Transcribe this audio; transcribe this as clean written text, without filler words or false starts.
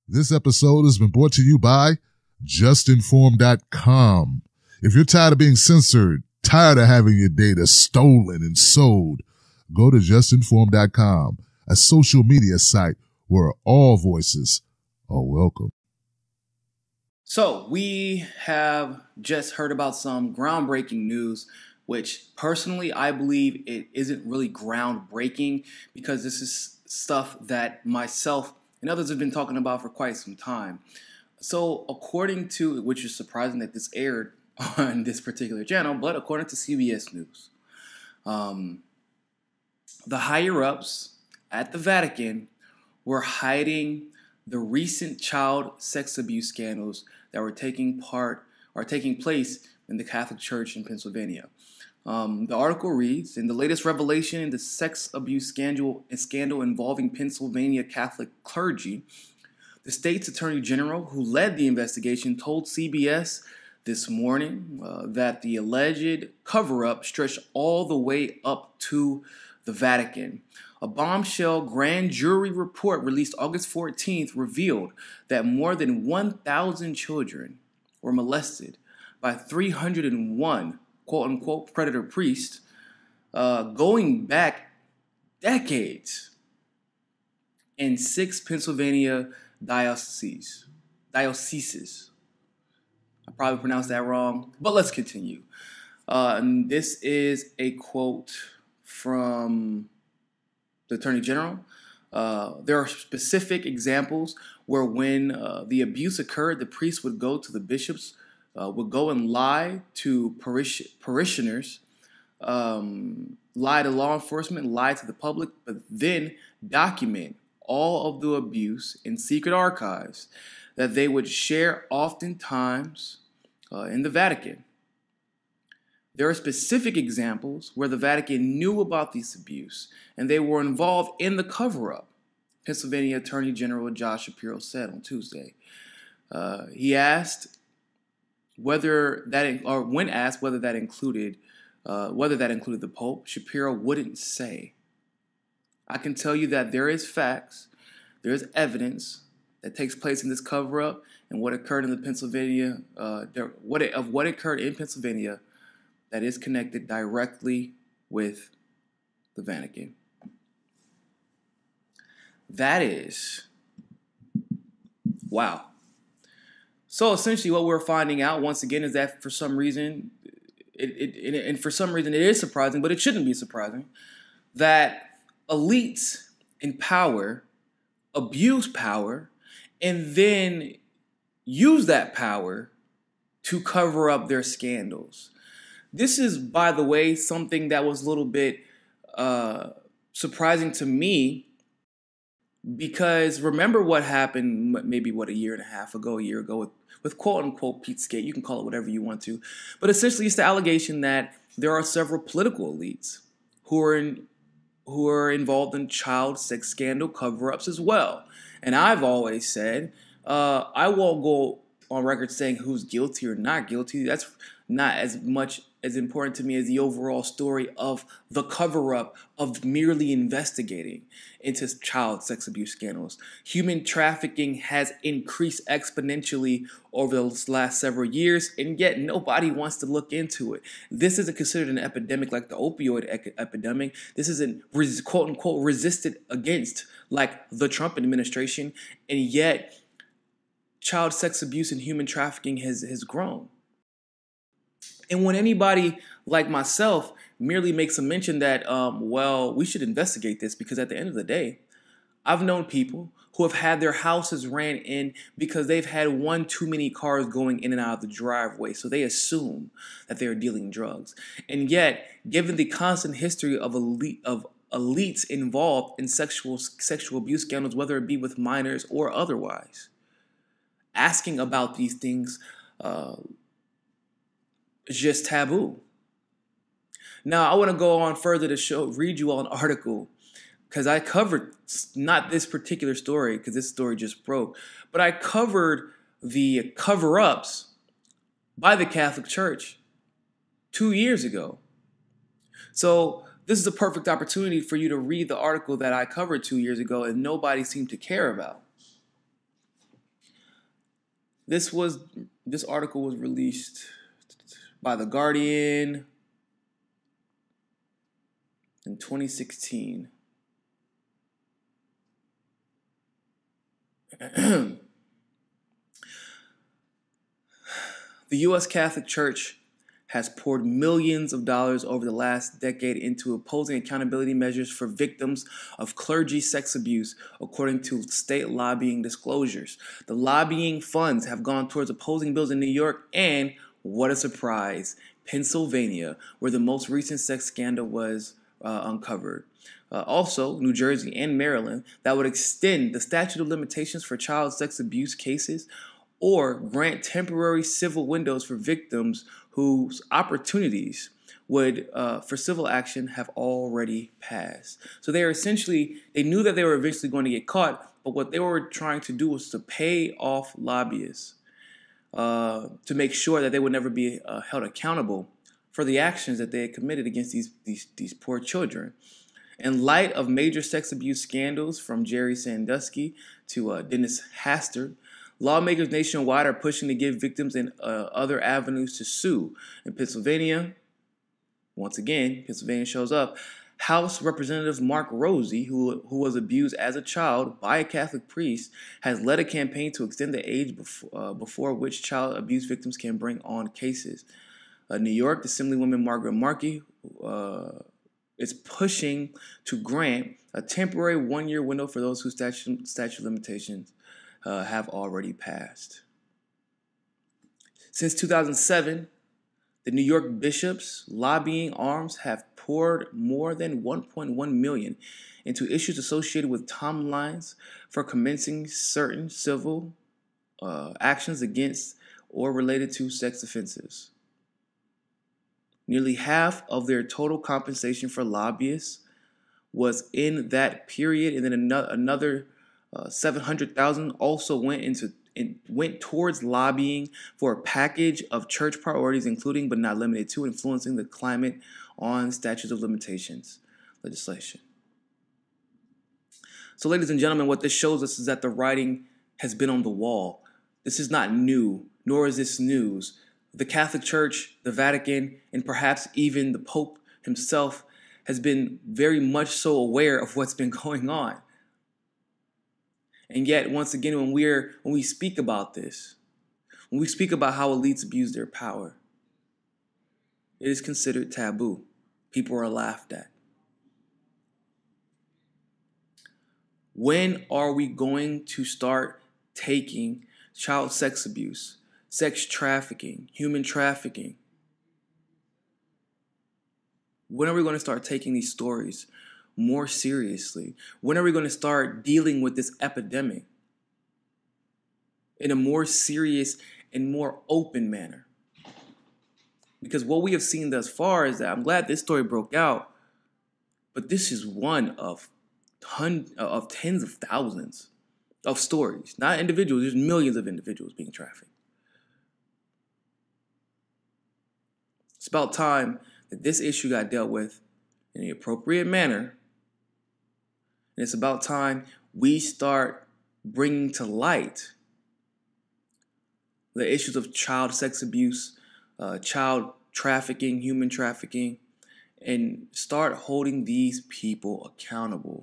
This episode has been brought to you by JustNForm.com. If you're tired of being censored, tired of having your data stolen and sold, go to JustNForm.com, a social media site where all voices are welcome. So we have just heard about some groundbreaking news, which personally I believe it isn't really groundbreaking because this is stuff that myself and others have been talking about for quite some time. So according to, which is surprising that this aired on this particular channel, but according to CBS News, the higher-ups at the Vatican were hiding the recent child sex abuse scandals that were taking place in the Catholic Church in Pennsylvania. The article reads, in the latest revelation in the sex abuse scandal involving Pennsylvania Catholic clergy, the state's attorney general who led the investigation told CBS this morning that the alleged cover-up stretched all the way up to the Vatican. A bombshell grand jury report released August 14th revealed that more than 1,000 children were molested by 301 quote-unquote predator priests going back decades in 6 Pennsylvania dioceses. I probably pronounced that wrong, but let's continue. And this is a quote from the Attorney General. There are specific examples where when the abuse occurred, the priest would go to the bishops, would go and lie to parishioners, lie to law enforcement, lie to the public, but then document all of the abuse in secret archives that they would share oftentimes in the Vatican. There are specific examples where the Vatican knew about this abuse and they were involved in the cover-up, Pennsylvania Attorney General Josh Shapiro said on Tuesday. He asked when asked whether that included the Pope, Shapiro wouldn't say. I can tell you that there is facts, there is evidence that takes place in this cover-up and what occurred in the Pennsylvania, what occurred in Pennsylvania that is connected directly with the Vatican. That is, wow. So essentially what we're finding out once again is that for some reason, it is surprising, but it shouldn't be surprising, that elites in power abuse power and then use that power to cover up their scandals. This is, by the way, something that was a little bit surprising to me because remember what happened maybe, a year ago with quote-unquote Pizzagate. You can call it whatever you want to. But essentially, it's the allegation that there are several political elites who are involved in child sex scandal cover-ups as well. And I've always said, I won't go on record saying who's guilty or not guilty. That's not as much as important to me as the overall story of the cover-up of merely investigating into child sex abuse scandals. Human trafficking has increased exponentially over the last several years, and yet nobody wants to look into it. This isn't considered an epidemic like the opioid epidemic. This isn't quote-unquote resisted against like the Trump administration, and yet child sex abuse and human trafficking has grown. And when anybody like myself merely makes a mention that, well, we should investigate this because at the end of the day, I've known people who have had their houses ran in because they've had one too many cars going in and out of the driveway. So they assume that they are dealing drugs. And yet, given the constant history of elites involved in sexual abuse scandals, whether it be with minors or otherwise, asking about these things is just taboo. Now, I want to go on further to read you all an article because I covered not this particular story because this story just broke, but I covered the cover-ups by the Catholic Church 2 years ago. So this is a perfect opportunity for you to read the article that I covered 2 years ago and nobody seemed to care about. This article was released by The Guardian in 2016. The U.S. Catholic Church has poured millions of dollars over the last decade into opposing accountability measures for victims of clergy sex abuse, according to state lobbying disclosures. The lobbying funds have gone towards opposing bills in New York and, what a surprise, Pennsylvania, where the most recent sex scandal was uncovered. Also, New Jersey and Maryland, that would extend the statute of limitations for child sex abuse cases or grant temporary civil windows for victims whose opportunities would for civil action have already passed. So they knew that they were eventually going to get caught, but what they were trying to do was to pay off lobbyists to make sure that they would never be held accountable for the actions that they had committed against these poor children. In light of major sex abuse scandals from Jerry Sandusky to Dennis Hastert, lawmakers nationwide are pushing to give victims and other avenues to sue. In Pennsylvania, once again, Pennsylvania shows up. House Representative Mark Rosie, who was abused as a child by a Catholic priest, has led a campaign to extend the age before which child abuse victims can bring on cases. New York, Assemblywoman Margaret Markey is pushing to grant a temporary one-year window for those whose statute limitations have already passed. Since 2007, the New York bishops' lobbying arms have poured more than $1.1 million into issues associated with timelines for commencing certain civil actions against or related to sex offenses. Nearly half of their total compensation for lobbyists was in that period, and then another $700,000 also went towards lobbying for a package of church priorities, including but not limited to influencing the climate on statutes of limitations legislation. So, ladies and gentlemen, what this shows us is that the writing has been on the wall. This is not new, nor is this news. The Catholic Church, the Vatican, and perhaps even the Pope himself has been very much so aware of what's been going on. And yet, once again, when we speak about this, when we speak about how elites abuse their power, it is considered taboo. People are laughed at. When are we going to start taking child sex abuse, sex trafficking, human trafficking? When are we going to start taking these stories more seriously? When are we going to start dealing with this epidemic in a more serious and more open manner? Because what we have seen thus far is that I'm glad this story broke out, but this is one of tens of thousands of stories, not individuals. There's millions of individuals being trafficked. It's about time that this issue got dealt with in the appropriate manner. And it's about time we start bringing to light the issues of child sex abuse, child trafficking, human trafficking, and start holding these people accountable.